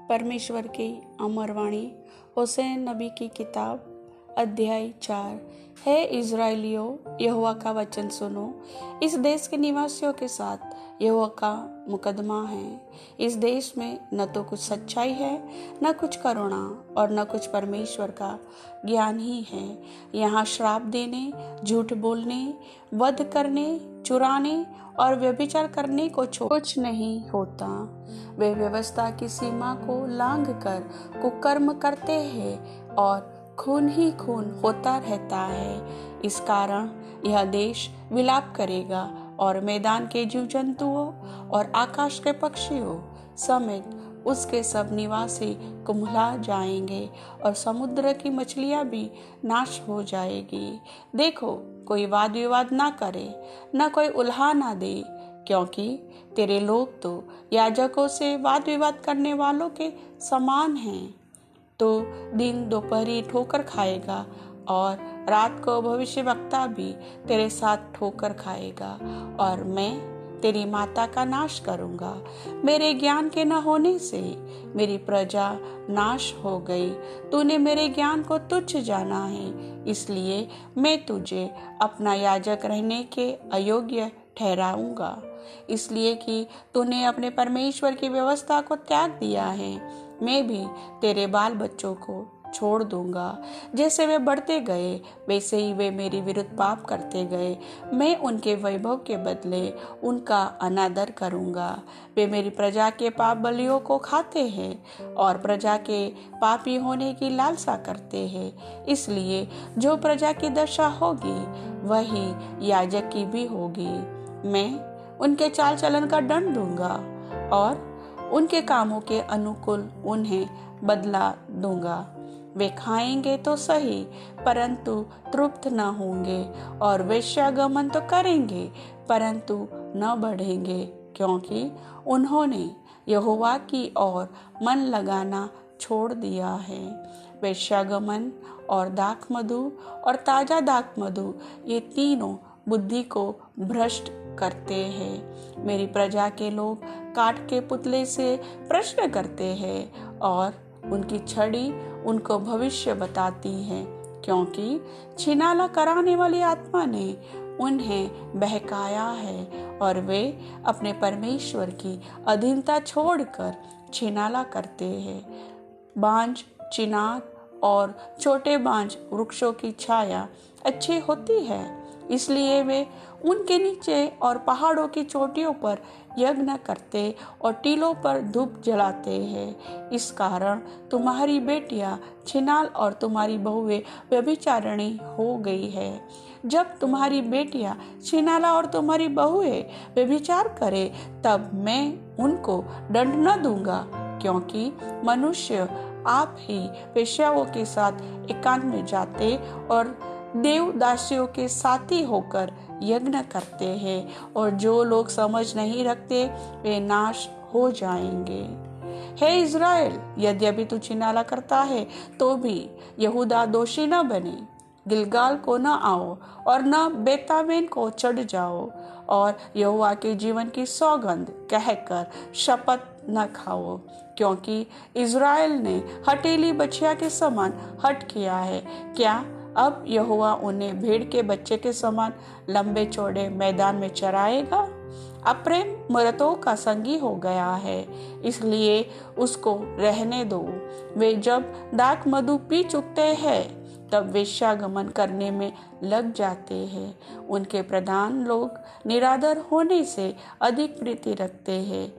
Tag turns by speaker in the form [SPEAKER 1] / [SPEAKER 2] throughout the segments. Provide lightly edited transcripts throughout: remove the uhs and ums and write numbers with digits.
[SPEAKER 1] परमेश्वर की अमर वाणी होसेन नबी की किताब अध्याय 4। हे इज़राइलियों, यहोवा का वचन सुनो। इस देश के निवासियों के साथ यहोवा का मुकदमा है। इस देश में न तो कुछ सच्चाई है, न कुछ करुणा और न कुछ परमेश्वर का ज्ञान ही है। यहाँ श्राप देने, झूठ बोलने, वध करने, चुराने और व्यभिचार करने को कुछ नहीं होता। वे व्यवस्था की सीमा को लांघ कर कुकर्म करते हैं और खून ही खून होता रहता है। इस कारण यह देश विलाप करेगा और मैदान के जीव जंतुओं और आकाश के पक्षियों समेत उसके सब निवासी कुम्हला जाएंगे और समुद्र की मछलियां भी नाश हो जाएगी। देखो, कोई वाद विवाद ना करे, न कोई उल्हा ना दे, क्योंकि तेरे लोग तो याजकों से वाद विवाद करने वालों के समान हैं। तो दिन दोपहरी ठोकर खाएगा और रात को भविष्यवक्ता भी तेरे साथ ठोकर खाएगा, और मैं तेरी माता का नाश करूंगा। मेरे ज्ञान के न होने से मेरी प्रजा नाश हो गई। तूने मेरे ज्ञान को तुच्छ जाना है, इसलिए मैं तुझे अपना याजक रहने के अयोग्य ठहराऊंगा, इसलिए कि तूने अपने परमेश्वर की व्यवस्था को त्याग दिया है। मैं भी तेरे बाल बच्चों को छोड़ दूंगा। जैसे वे बढ़ते गए वैसे ही वे मेरे विरुद्ध पाप करते गए। मैं उनके वैभव के बदले उनका अनादर करूंगा। वे मेरी प्रजा के पाप बलियों को खाते हैं और प्रजा के पापी होने की लालसा करते हैं। इसलिए जो प्रजा की दशा होगी वही याजक की भी होगी। मैं उनके चाल चलन का दंड दूंगा और उनके कामों के अनुकूल उन्हें बदला दूंगा। वे खाएंगे तो सही, परंतु तृप्त न होंगे, और वेश्यागमन तो करेंगे परंतु न बढ़ेंगे, क्योंकि उन्होंने यहोवा की ओर मन लगाना छोड़ दिया है। वेश्यागमन और दाखमधु और ताजा दाखमधु, ये तीनों बुद्धि को भ्रष्ट करते हैं। मेरी प्रजा के लोग काठ के पुतले से प्रश्न करते हैं और उनकी छड़ी उनको भविष्य बताती है, क्योंकि छिनाला कराने वाली आत्मा ने उन्हें बहकाया है और वे अपने परमेश्वर की अधीनता छोड़कर छिनाला करते हैं। बांझ, चिनार और छोटे बांझ वृक्षों की छाया अच्छी होती है, इसलिए वे उनके नीचे और पहाड़ों की चोटियों पर यज्ञ करते और टीलों पर धूप जलाते हैं। इस कारण तुम्हारी बेटियां छिनाल और तुम्हारी बहुएं व्यभिचारिणी हो गई है। जब तुम्हारी बेटियां छिनाला और तुम्हारी बहुएं व्यभिचार करे, तब मैं उनको दंड न दूंगा, क्योंकि मनुष्य आप ही वेश्याओं के साथ एकांत में जाते और देवदासियों के साथी होकर यज्ञ करते हैं, और जो लोग समझ नहीं रखते वे नाश हो जाएंगे। हे इज़राइल, यद्यपि तू छिनाला करता है तो भी यहूदा दोषी न बने। गिलगाल को न आओ और न बेतावेन को चढ़ जाओ, और यहोवा के जीवन की सौगंध कहकर शपथ न खाओ, क्योंकि इज़राइल ने हठीली बछिया के समान हठ किया है। क्या अब यहोवा उन्हें भेड़ के बच्चे के समान लंबे चौड़े मैदान में चराएगा? अप्रेम मृतों का संगी हो गया है, इसलिए उसको रहने दो। वे जब दाख मधु पी चुकते हैं तब वेश्यागमन करने में लग जाते हैं। उनके प्रधान लोग निरादर होने से अधिक प्रीति रखते हैं।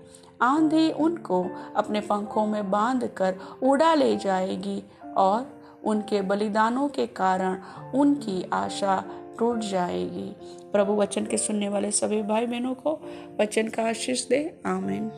[SPEAKER 1] आंधी उनको अपने पंखों में बांधकर उड़ा ले जाएगी, और उनके बलिदानों के कारण उनकी आशा टूट जाएगी। प्रभु वचन के सुनने वाले सभी भाई बहनों को वचन का आशीष दे। आमीन।